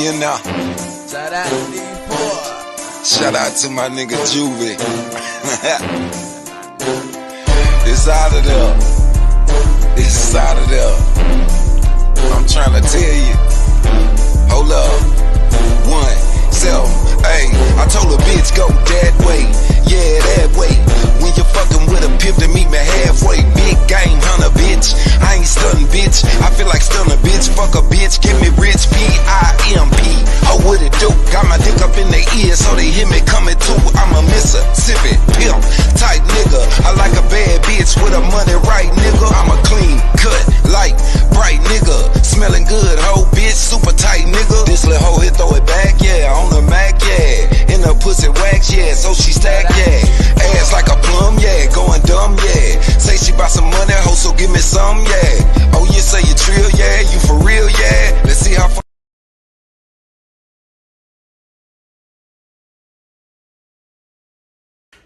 We in now. Shout out to my nigga Juvie. It's out of there. It's out of there. I'm trying to tell you. Hold up. 1, 7, hey. I told a bitch go that way. Yeah, that way. When you fucking with a pimp to meet me halfway. Big game hunter, bitch. I ain't stunning, bitch. I feel like stunning, bitch. Fuck a bitch, give me rich. P-I-M-P. Oh, what it do? Got my dick up in their ears so they hear me coming too. I'm a Mississippi pimp type nigga. I like a bad bitch with a money right nigga. I'm a clean cut, light, bright nigga. Smelling good, hoe bitch, super tight nigga. This little hoe here throw it back, yeah. On the Mac, yeah. In the pussy wax, yeah. So she stack, yeah. Ass like a plum, yeah. Going dumb, yeah. Say she bout some money, hoe, so give me some, yeah. Oh, you say you trill, yeah. You for real, yeah. Let's see how far.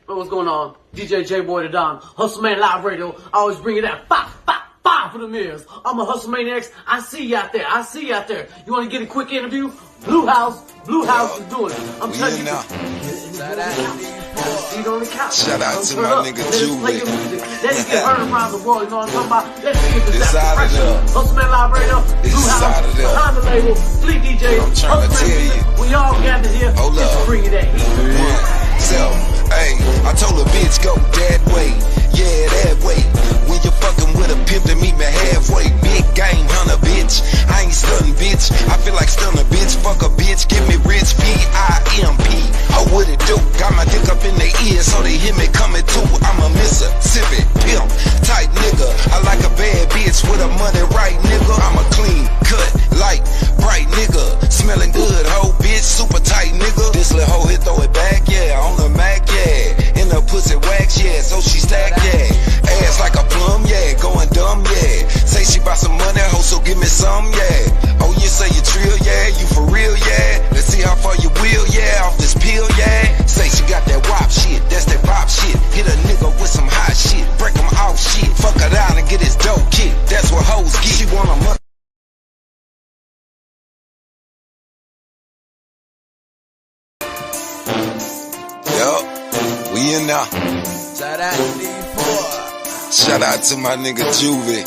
What's going on? DJ J-Boy the Don, Hustle Man Live Radio. I always bring it out. Five for the mirrors. I'm a Hustle Maniacs. I see you out there. I see you out there. You want to get a quick interview? Blue House is doing it. I'm telling you. Seat on the couch. Shout out to my nigga Juvie. Let's get heard around the world. You know what I'm talking about? Let's get this out of there. Hustle Man Live Radio. Blue House. Behind the label. Fleet DJs. I'm trying to tell you. We all gathered here. Hold up. Just bring it that heat. 1, 7, hey. I told a bitch go that way. Yeah, that way. When you fucking with a pimp to meet me halfway. Big game hunter, bitch. I ain't stunning, bitch. I feel like stunning, bitch. Fuck a bitch, give me rich. P-I-M-P. Oh, what it do? Got my dick up in their ears so they hear me coming too. I'm a Mississippi pimp type nigga. I like a bad bitch with a money right nigga. I'm a clean cut, light, bright nigga. Smelling good, hoe bitch, super tight nigga. This little hoe here throw it back, yeah. On the Mac, yeah. In the pussy wax, yeah. So she stack, yeah. Ass like a plum, yeah. Going dumb, yeah. Say she bout some money, hoe, so give me some, yeah. Oh, you say you trill, yeah. You for real, yeah. Let's see how far you will, yeah. Off this pill, yeah. Say she got that wop shit, that's that pop shit. Hit a nigga with some hot shit, break him off shit. Fuck her down and get his dope kicked. That's what hoes get. She want a money. Yup, we in now. Shout out to my nigga Juvie.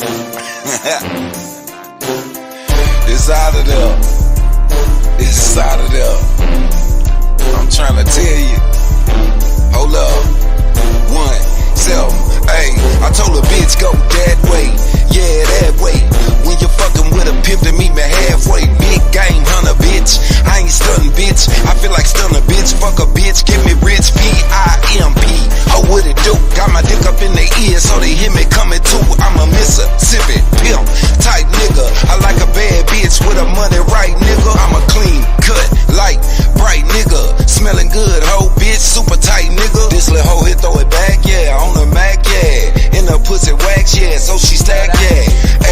It's out of there. It's out of there. I'm trying to tell you. Hold up. 1, 7, hey. I told a bitch go that way. Yeah, that way. When you fucking with a pimp to meet me halfway. Big game hunter, bitch. I ain't stunning, bitch. I feel like stunning, bitch. Fuck a bitch, give me rich. P-I-M-P. Oh, what it do? Got my dick up in their ears so they hear me coming too. I'm a Mississippi pimp type nigga. I like a bad bitch with a money right nigga. I'm a clean cut, light, bright nigga. Smelling good, hoe bitch, super tight nigga. This little hoe here throw it back, yeah. On the Mac, yeah. In the pussy wax, yeah. So she stack, yeah.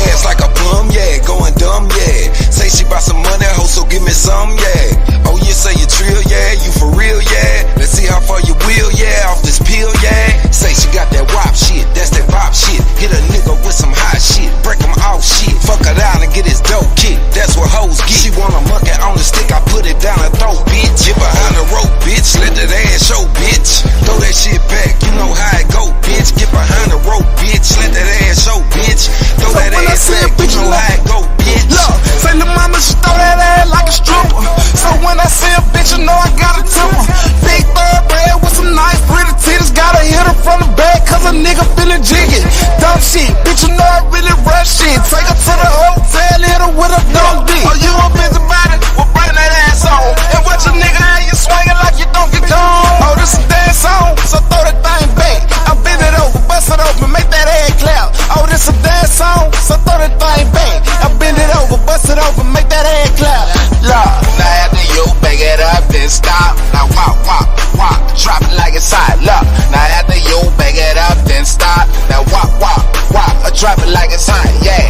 Ass like a plum, yeah. Going dumb, yeah. Say she bout some money, hoe, so give me some, yeah. Oh, you say you trill, yeah. You for real, yeah. Let's see how far you will, yeah. Off this pill, yeah. Say she got that wop shit, that's that pop shit. Hit a nigga with some hot shit, break him off shit. Fuck her down and get his dope kicked. That's what hoes get. She want a monkey on the stick, I put it down her throat, bitch. Get behind the rope, bitch. Let that ass show, bitch. Throw that shit back, you know how it go, bitch. Get behind the rope, bitch. Let that ass show, bitch. Throw that ass back, you know how it go, bitch. Look, say the mama, she throw that ass like a stripper. So when I see a bitch, you know I got a temper. Big thoroughbred with some nice pretty titties. Gotta hit her from the back, cause a nigga feeling jiggy. Dumb shit, bitch, you know I really rush shit. Take her to the hotel, hit her with a dumb dick. Oh, you a busy body? Well, bring that ass on. And watch a nigga how you swinging like you don't get gone. Oh, this a dance song, so throw that thing back. I bend it over, bust it open, make that ass clap. Oh, this a dance song, so throw that thing back. I bend it over, bust it open, make that ass clap. Look, now after you bang it up, then stop. Now walk, walk, walk, drop it like it's hot. Look, now after you bang it up, then stop. Now walk, walk, walk, drop it like it's hot. Yeah,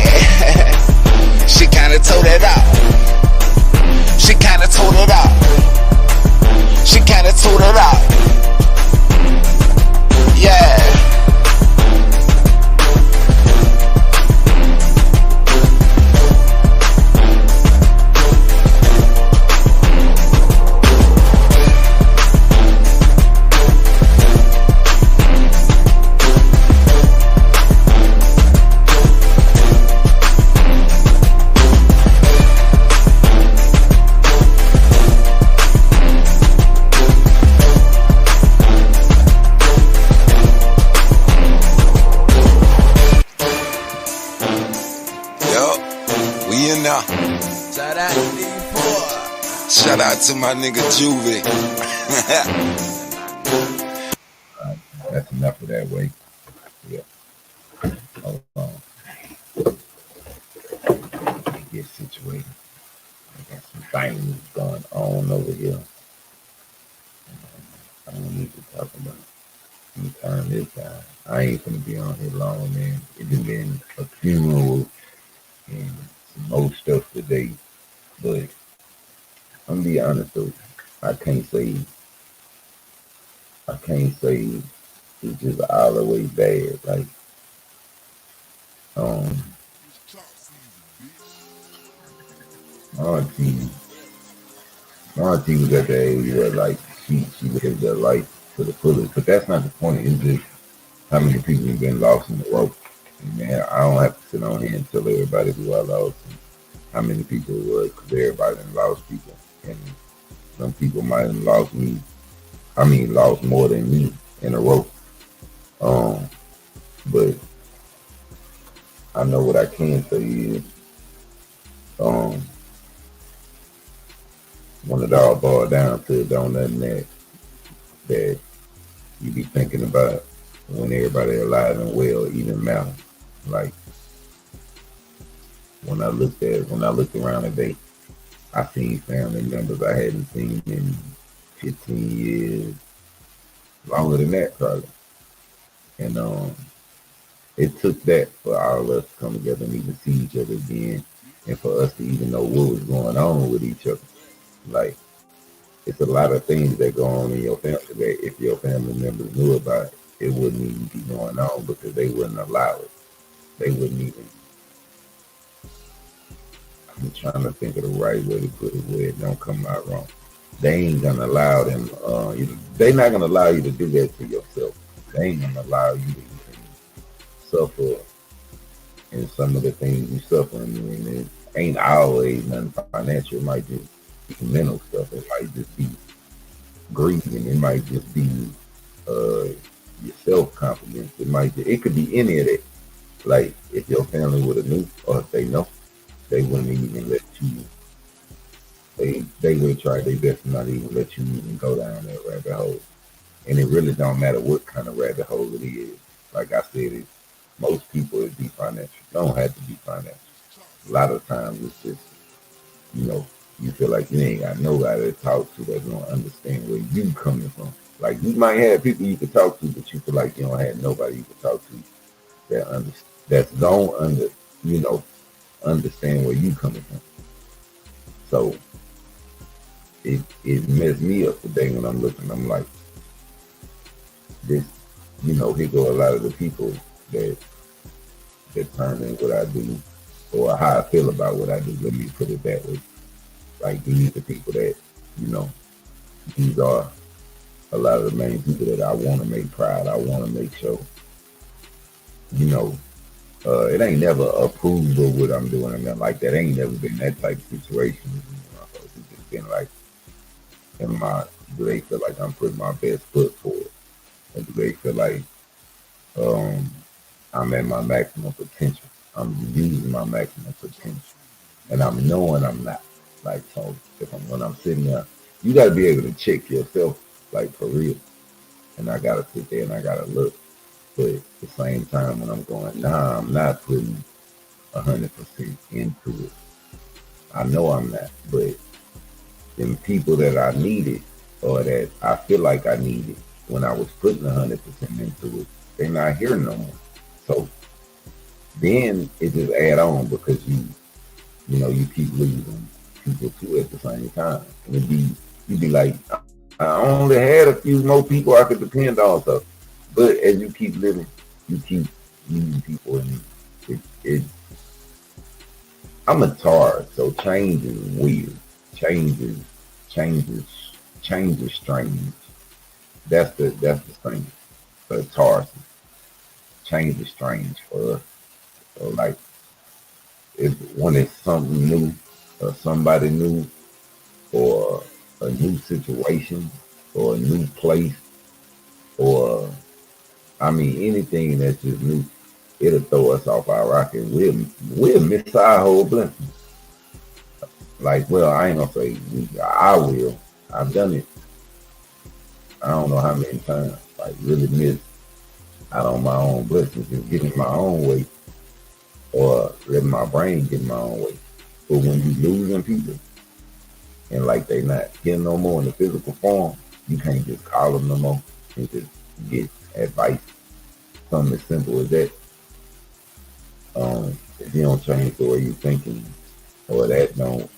she kinda told it up. She kinda told it up. She kinda told it up. Yeah. Shout out to D4. Shout out to my nigga Juvie. That's enough of that way. Yeah. Hold on. Get situated. I got some things going on over here. I don't need to talk about it. Let me turn this down. I ain't gonna be on here long, man. It has been a funeral and some more stuff today. But I'm gonna be honest though, I can't say it's just all the way bad. Like, my auntie was at the age where like she lived her life to the fullest. But that's not the point. It's just how many people have been lost in the rope. And man, I don't have to sit on here and tell everybody who I lost and how many people it was, because everybody done lost people. And some people might have lost me. I mean, lost more than me in a row. But I know what I can say is, when it all boiled down to it, don't nothing that you be thinking about when everybody alive and well even matter. Like when I looked around today, I seen family members I hadn't seen in 15 years, longer than that probably. And it took that for all of us to come together and even see each other again, and for us to even know what was going on with each other. Like, it's a lot of things that go on in your family that if your family members knew about it, it wouldn't even be going on because they wouldn't allow it. They wouldn't even. I'm trying to think of the right way to put it where it don't come out wrong. They ain't gonna allow them. They not gonna allow you to do that to yourself. They ain't gonna allow you to even suffer in some of the things you suffer. And it ain't always nothing financial. It might just be mental stuff. It might just be grieving. It might just be your self-confidence. It could be any of that. Like, if your family would have knew, or if they know, they wouldn't even let you. They would have tried their best to not even let you even go down that rabbit hole. And it really don't matter what kind of rabbit hole it is. Like I said, most people it be financial. Don't have to be financial. A lot of times it's just, you feel like you ain't got nobody to talk to that's gonna understand where you coming from. Like, you might have people you can talk to, but you feel like you don't have nobody you can talk to that's gonna understand where you coming from. So it messed me up today when I'm looking. I'm like, this, here go a lot of the people that turn in what I do, or how I feel about what I do. Let me put it that way. Like, these are the people that, these are a lot of the main people that I want to make proud. I want to make sure, it ain't never approved of what I'm doing and nothing like that. Ain't never been that type of situation. It's just been like, do they feel like I'm putting my best foot forward? Or do they feel like I'm at my maximum potential? I'm using my maximum potential. And I'm knowing I'm not. Like, so when I'm sitting there, you got to be able to check yourself, like, for real. And I got to sit there and I got to look. But at the same time, when I'm going, nah, I'm not putting 100% into it. I know I'm not. But them people that I needed, or that I feel like I needed when I was putting 100% into it, they're not here no more. So then it just add on, because you keep losing people too at the same time. And you'd be like, I only had a few more people I could depend on. So, but as you keep living, you keep losing people, and I'm a Taurus, so change is weird. Change is strange. That's the thing. For Taurus, change is strange for us. So, like, when it's something new, or somebody new, or a new situation, or a new place, or anything that's just new, it'll throw us off our rocket. We'll miss our whole blessing. Like, well, I ain't gonna say I will. I've done it. I don't know how many times. Like, really miss out on my own blessings and getting my own way, or letting my brain get my own way. But when you losing people and like they not here no more in the physical form, you can't just call them no more and just get advice. Something as simple as that. If you don't change the way you thinking, or that don't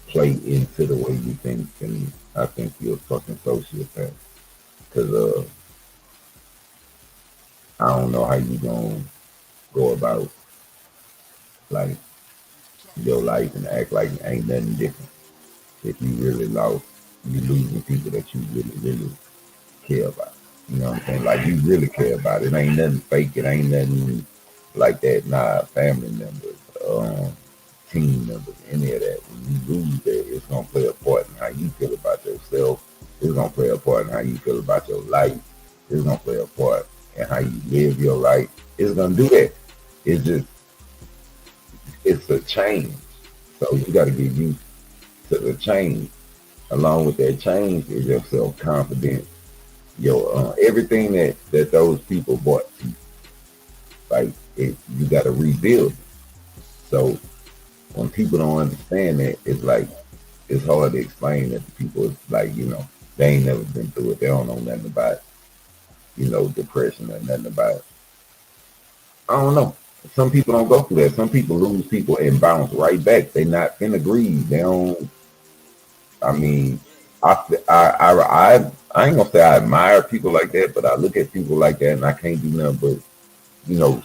play into the way you think, then I think you're a fucking sociopath. Cause I don't know how you gonna go about like your life and act like ain't nothing different if you really lost, you losing people that you really care about. You know what I'm saying? Like, you really care about it. It ain't nothing fake. It ain't nothing like that. Nah, family members, team members, any of that. When you lose that, it's gonna play a part in how you feel about yourself. It's gonna play a part in how you feel about your life. It's gonna play a part in how you live your life. It's gonna do that. It's just, it's a change. So you gotta get used to the change. Along with that change is your self-confidence, your everything that those people brought to you. Like, you gotta rebuild it. So when people don't understand that, it's like, it's hard to explain that to people. It's like, they ain't never been through it. They don't know nothing about, depression or nothing about it. I don't know. Some people don't go through that. Some people lose people and bounce right back. They not finna grieve. They don't. I mean, I ain't gonna say I admire people like that, but I look at people like that and I can't do nothing but,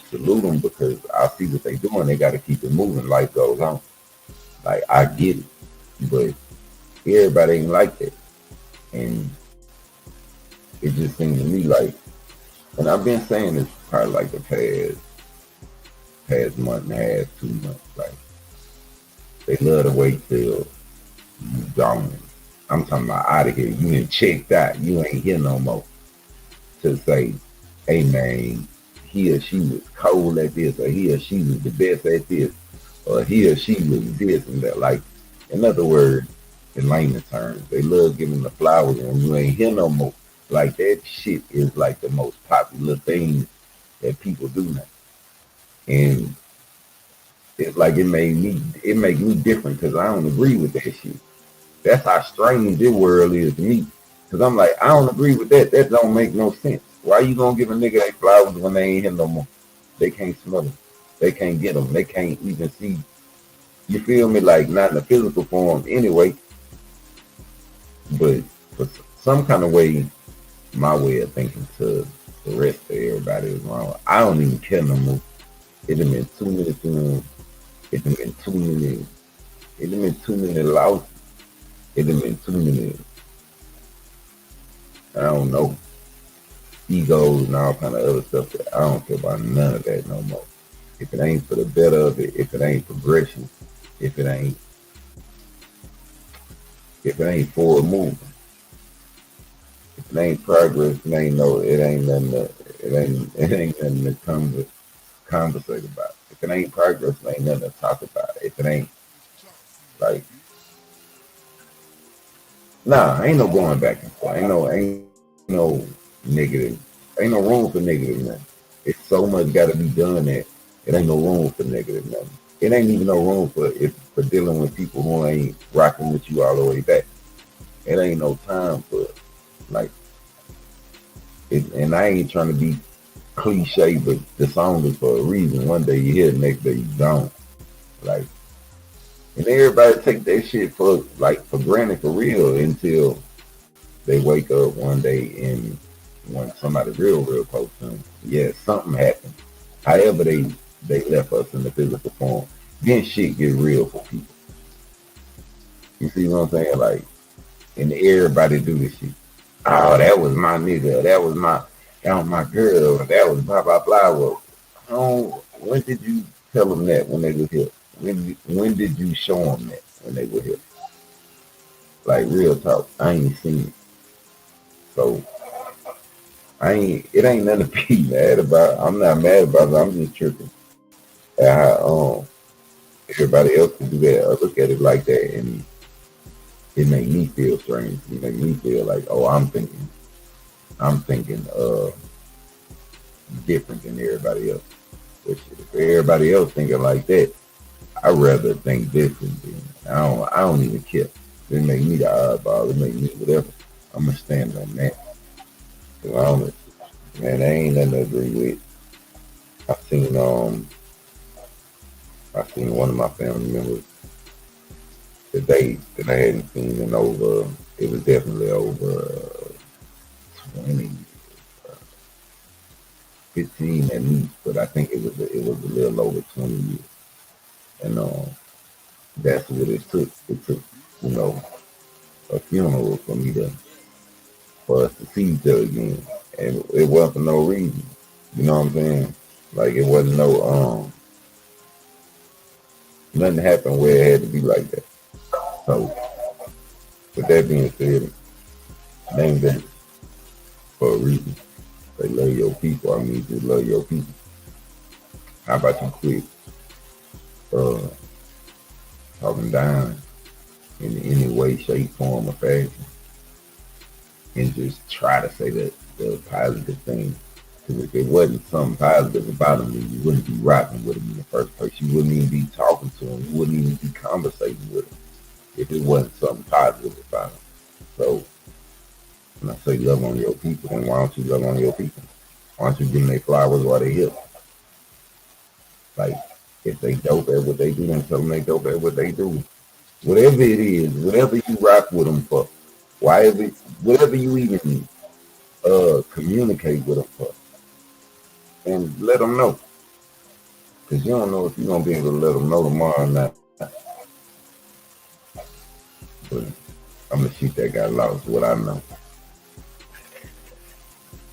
salute them, because I see what they doing. They got to keep it moving. Life goes on. Like, I get it, but everybody ain't like that. And it just seems to me like, and I've been saying this probably like the past month and a half, 2 months, like, they love to wait till you gone. I'm talking about out of here. You ain't checked out. You ain't here no more. To say, hey man, he or she was cold at this, or he or she was the best at this, or he or she was this and that. Like, in other words, in layman terms, they love giving the flowers and you ain't here no more. Like, that shit is like the most popular thing that people do now. And it's like, it make me different, because I don't agree with that shit. That's how strange this world is to me. Because I'm like, I don't agree with that. That don't make no sense. Why you gonna give a nigga that flowers when they ain't here no more? They can't smell them. They can't get them. They can't even see. You feel me? Like, not in a physical form anyway. But for some kind of way, my way of thinking to the rest of everybody is wrong. I don't even care no more. It done been too many things. It done been too many. It done been too many losses. It done been too many, I don't know, egos and all kind of other stuff that I don't care about none of that no more. If it ain't for the better of it, if it ain't progression, if it ain't forward movement, if it ain't progress, it ain't nothing to conversate about. If it ain't progress, it ain't nothing to talk about. If it ain't, like, nah, ain't no going back and forth. Ain't no negative. Ain't no room for negative nothing. It's so much got to be done that it ain't no room for negative nothing. It ain't even no room for dealing with people who ain't rocking with you all the way back. It ain't no time for it. Like, and I ain't trying to be cliche, but the song is for a reason. One day you hear it, next day you don't. Like, and everybody take that shit for granted for real until they wake up one day and when somebody real close to them, yeah, something happened. However they left us in the physical form, then shit get real for people. You see what I'm saying? Like, and everybody do this shit. Oh, that was my nigga. That was my girl. That was blah blah blah. Well, when did you tell them that when they were here? When did you show them that when they were here? Like, real talk, I ain't seen it. So it ain't nothing to be mad about. I'm not mad about it. I'm just tripping at how everybody else can do that. I look at it like that, and it make me feel strange. It make me feel like, oh, I'm thinking different than everybody else. But shit, if everybody else thinking like that, I'd rather think different. I don't even care. It make me the oddball. It make me whatever. I'm gonna stand on that. So I don't, man, I ain't nothing to agree with. I seen one of my family members today that I hadn't seen in over. It was definitely over 20, 15 at least, but I think it was a little over 20 years. And that's what it took. It took, a funeral for us to see each other again. And it wasn't for no reason. You know what I'm saying? Like it wasn't no nothing happened where it had to be like that. So with that being said, name that for a reason. They love your people. I mean, you love your people. How about you quit talking down in any way, shape, form, or fashion, and just try to say that the positive thing? Because if it wasn't something positive about him, then you wouldn't be rocking with him in the first place. You wouldn't even be talking to him. You wouldn't even be conversating with him if it wasn't something positive about him. So when I say love on your people, then why don't you love on your people? Why don't you give them their flowers while they're here? Like, if they dope at what they do, then tell them they dope at what they do. Whatever it is, whatever you rock with them for, whatever you even communicate with them for, and let them know. Because you don't know if you're going to be able to let them know tomorrow or not. But I'm going to shoot that guy lost what I know.